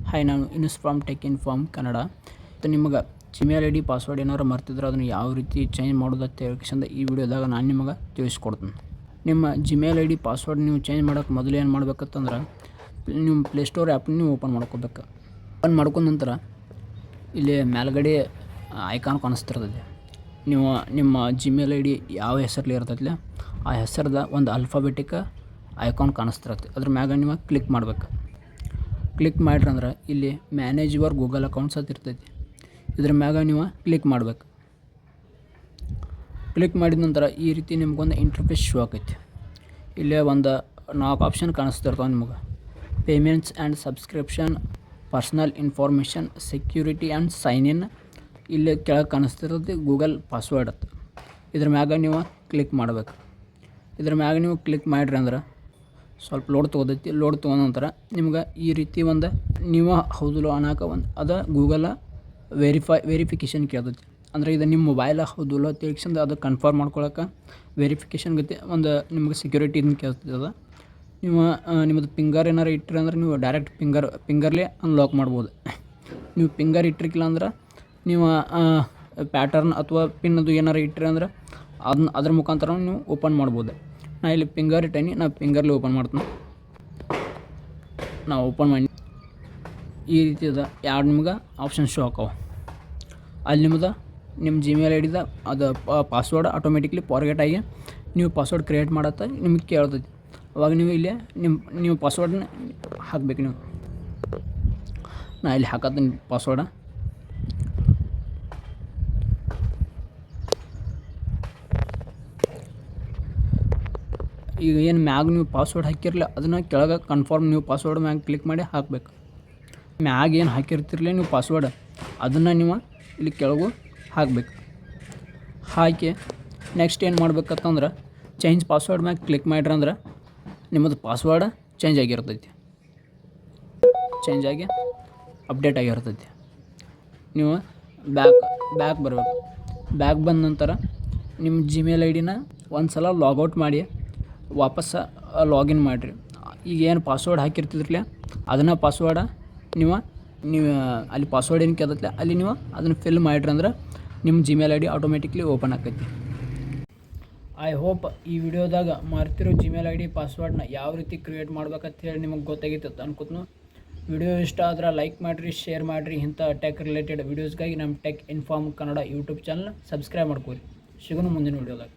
Hi, ನಾನು ಇನ್ಸ್ from tech inform Kannada. ಮತ್ತು ನಿಮಗೆ ಜಿಮೇಲ್ ಐ ಡಿ ಪಾಸ್ವರ್ಡ್ ಏನಾರು ಮರ್ತಿದ್ರೆ ಅದನ್ನು ಯಾವ ರೀತಿ ಚೇಂಜ್ ಮಾಡೋದು ಅಂತ ಹೇಳ್ಕಂದ ಈ ವಿಡಿಯೋದಾಗ ನಾನು ನಿಮಗೆ ತಿಳಿಸ್ಕೊಡ್ತೀನಿ. ನಿಮ್ಮ ಜಿಮೇಲ್ ಐ ಡಿ ಪಾಸ್ವರ್ಡ್ ನೀವು ಚೇಂಜ್ ಮಾಡೋಕ್ಕೆ ಮೊದಲು ಏನು ಮಾಡ್ಬೇಕಂತಂದ್ರೆ ನಿಮ್ಮ ಪ್ಲೇಸ್ಟೋರ್ ಆ್ಯಪ್ನ ನೀವು ಓಪನ್ ಮಾಡ್ಕೋಬೇಕು. ಓಪನ್ ಮಾಡ್ಕೊಂಡ ನಂತರ ಇಲ್ಲಿ ಮೇಲ್ಗಡೆ ಐಕಾನ್ ಕಾಣಿಸ್ತಿರ್ತದೆ. ನೀವು ನಿಮ್ಮ ಜಿಮೇಲ್ ಐ ಡಿ ಯಾವ ಹೆಸರಲ್ಲಿ ಇರ್ತೈತಿಲ್ಲ ಆ ಹೆಸರದ ಒಂದು ಅಲ್ಫಾಬೆಟಿಕ್ ಐಕಾನ್ ಕಾಣಿಸ್ತಿರತ್ತೆ. ಅದ್ರ ಮ್ಯಾಗ ನೀವು ಕ್ಲಿಕ್ ಮಾಡ್ಬೇಕು. ಕ್ಲಿಕ್ ಮಾಡ್ರಿ ಅಂದ್ರೆ ಇಲ್ಲಿ ಮ್ಯಾನೇಜ್ ಯುವರ್ ಗೂಗಲ್ ಅಕೌಂಟ್ಸ್ ಅಂತ ಇರ್ತೈತಿ. ಇದ್ರ ಮ್ಯಾಗ ನೀವು ಕ್ಲಿಕ್ ಮಾಡ್ಬೇಕು. ಕ್ಲಿಕ್ ಮಾಡಿದ ನಂತರ ಈ ರೀತಿ ನಿಮ್ಗೊಂದು ಇಂಟರ್ಫೇಸ್ ಶೋ ಆಕೈತಿ. ಇಲ್ಲೇ ಒಂದು 4 ಆಪ್ಷನ್ ಕಾಣಿಸ್ತಿರ್ತಾವೆ ನಿಮಗೆ. Payments and subscription, personal information, security and sign in. ಇಲ್ಲಿ ಕೆಳಗೆ ಕಾಣಿಸ್ತಿರ್ತದೆ ಗೂಗಲ್ ಪಾಸ್ವರ್ಡ್ ಅಂತ. ಇದ್ರ ಮ್ಯಾಗ ನೀವು ಕ್ಲಿಕ್ ಮಾಡ್ಬೇಕು. ಇದ್ರ ಮ್ಯಾಗ ನೀವು ಕ್ಲಿಕ್ ಮಾಡಿರಿ ಅಂದ್ರೆ ಸ್ವಲ್ಪ ಲೋಡ್ ತೊಗೋತೈತಿ. ಲೋಡ್ ತೊಗೊಂಡ ನಂತರ ನಿಮ್ಗೆ ಈ ರೀತಿ ಒಂದು ನೀವು ಹೌದಿಲ್ಲ ಅನ್ನೋಕೆ ಅದು ಗೂಗಲ ವೆರಿಫಿಕೇಷನ್ ಕೇಳ್ತೈತಿ. ಅಂದರೆ ಇದು ನಿಮ್ಮ ಮೊಬೈಲ ಹೌದಿಲ್ಲ ತಿಳ್ಸಂದು ಅದು ಕನ್ಫರ್ಮ್ ಮಾಡ್ಕೊಳಕ್ಕೆ ವೆರಿಫಿಕೇಷನ್ ಗತಿ ಒಂದು ನಿಮ್ಗೆ ಸೆಕ್ಯೂರಿಟಿ ಇದನ್ನು ಕೇಳ್ತೈತೆ. ಅದು ನೀವು ನಿಮ್ಮದು ಫಿಂಗರ್ ಏನಾರು ಇಟ್ಟರೆ ಅಂದ್ರೆ ನೀವು ಡೈರೆಕ್ಟ್ ಫಿಂಗರ್ಲೇ ಅನ್ಲಾಕ್ ಮಾಡ್ಬೋದು. ನೀವು ಫಿಂಗರ್ ಇಟ್ಟಿರ್ಕಿಲ್ಲ ಅಂದ್ರೆ ನೀವು ಪ್ಯಾಟರ್ನ್ ಅಥವಾ ಪಿನ್ ಅದು ಏನಾರು ಇಟ್ಟರೆ ಅಂದ್ರೆ ಅದ್ರ ಮುಖಾಂತರ ನೀವು ಓಪನ್ ಮಾಡ್ಬೋದು. ನಾ ಇಲ್ಲಿ ಫಿಂಗರ್ ಇಟ್ಟೇನಿ, ನಾ ಫಿಂಗರ್ಲಿ ಓಪನ್ ಮಾಡ್ತೀನಿ. ನಾವು ಓಪನ್ ಮಾಡಿ ಈ ರೀತಿ ಅದ ಎರಡು ನಿಮ್ಗೆ ಆಪ್ಷನ್ ಶೋ ಆಕಾವ. ಅಲ್ಲಿ ನಿಮ್ದು ನಿಮ್ಮ ಜಿಮೇಲ್ ಐ ಡಿದ ಅದು ಪಾಸ್ವರ್ಡ್ ಆಟೋಮೆಟಿಕ್ಲಿ ಫಾರ್ಗೆಟ್ ಆಗಿ ನೀವು ಪಾಸ್ವರ್ಡ್ ಕ್ರಿಯೇಟ್ ಮಾಡತ್ತೆ ನಿಮ್ಗೆ ಕೇಳ್ತೈತಿ. ಅವಾಗ ನೀವು ಇಲ್ಲಿ ನೀವು ಪಾಸ್ವರ್ಡನ್ನ ಹಾಕಬೇಕು. ನೀವು ನಾ ಇಲ್ಲಿ ಹಾಕತ್ತೀನಿ ಪಾಸ್ವರ್ಡ. ಈಗ ಏನು ಮ್ಯಾಗ ನೀವು ಪಾಸ್ವರ್ಡ್ ಹಾಕಿರಲಿಲ್ಲ ಅದನ್ನು ಕೆಳಗೆ ಕನ್ಫರ್ಮ್ ನೀವು ಪಾಸ್ವರ್ಡ್ ಮ್ಯಾಗ ಕ್ಲಿಕ್ ಮಾಡಿ ಹಾಕಬೇಕು. ಮ್ಯಾಗ ಏನು ಹಾಕಿರ್ತಿರಲಿಲ್ಲ ನೀವು ಪಾಸ್ವರ್ಡ್ ಅದನ್ನು ನೀವು ಇಲ್ಲಿ ಕೆಳಗೂ ಹಾಕಬೇಕು. ಹಾಕಿ ನೆಕ್ಸ್ಟ್ ಏನು ಮಾಡ್ಬೇಕಂತಂದ್ರೆ ಚೇಂಜ್ ಪಾಸ್ವರ್ಡ್ ಮ್ಯಾಗ ಕ್ಲಿಕ್ ಮಾಡ್ರಿ ಅಂದ್ರೆ ನಿಮ್ಮದು ಪಾಸ್ವರ್ಡ್ ಚೇಂಜ್ ಆಗಿರ್ತೈತಿ. ಚೇಂಜ್ ಆಗಿ ಅಪ್ಡೇಟ್ ಆಗಿರ್ತೈತಿ. ನೀವು ಬ್ಯಾಕ್ ಬರಬೇಕು. ಬ್ಯಾಕ್ ಬಂದ ನಂತರ ನಿಮ್ಮ ಜಿಮೇಲ್ ಐ ಡಿನ ಒಂದು ಸಲ ಲಾಗೌಟ್ ಮಾಡಿ ವಾಪಸ್ಸು ಲಾಗಿನ್ ಮಾಡಿರಿ. ಈಗ ಏನು ಪಾಸ್ವರ್ಡ್ ಹಾಕಿರ್ತಿದ್ರಲ್ಲ ಅದನ್ನು ಪಾಸ್ವರ್ಡ ನೀವು ಅಲ್ಲಿ ಪಾಸ್ವರ್ಡ್ ಏನು ಕೇಳ್ತೈತಿಲ್ಲ ಅಲ್ಲಿ ನೀವು ಅದನ್ನು ಫಿಲ್ ಮಾಡಿರಿ ಅಂದ್ರೆ ನಿಮ್ಮ Gmail I D automatically open ಆಕೈತಿ. ಐ ಹೋಪ್ ಈ ವಿಡಿಯೋದಾಗ ಮರ್ತಿರೋ ಜಿಮೇಲ್ ಐ ಡಿ ಪಾಸ್ವರ್ಡ್ನ ಯಾವ ರೀತಿ ಕ್ರಿಯೇಟ್ ಮಾಡ್ಬೇಕಂತ ಹೇಳಿ ನಿಮಗೆ ಗೊತ್ತಾಗಿತ್ತು ಅನ್ಕೋತೀನಿ. ವಿಡಿಯೋ ಇಷ್ಟ ಆದ್ರೆ ಲೈಕ್ ಮಾಡಿರಿ, ಶೇರ್ ಮಾಡಿರಿ. ಇಂಥ ಟೆಕ್ ರಿಲೇಟೆಡ್ ವೀಡಿಯೋಸ್ಗಾಗಿ ನಮ್ಮ tech inform Kannada YouTube channel subscribe ಮಾಡ್ಕೊರಿ. ಸಿಗೋಣ ಮುಂದಿನ ವಿಡಿಯೋದಾಗ.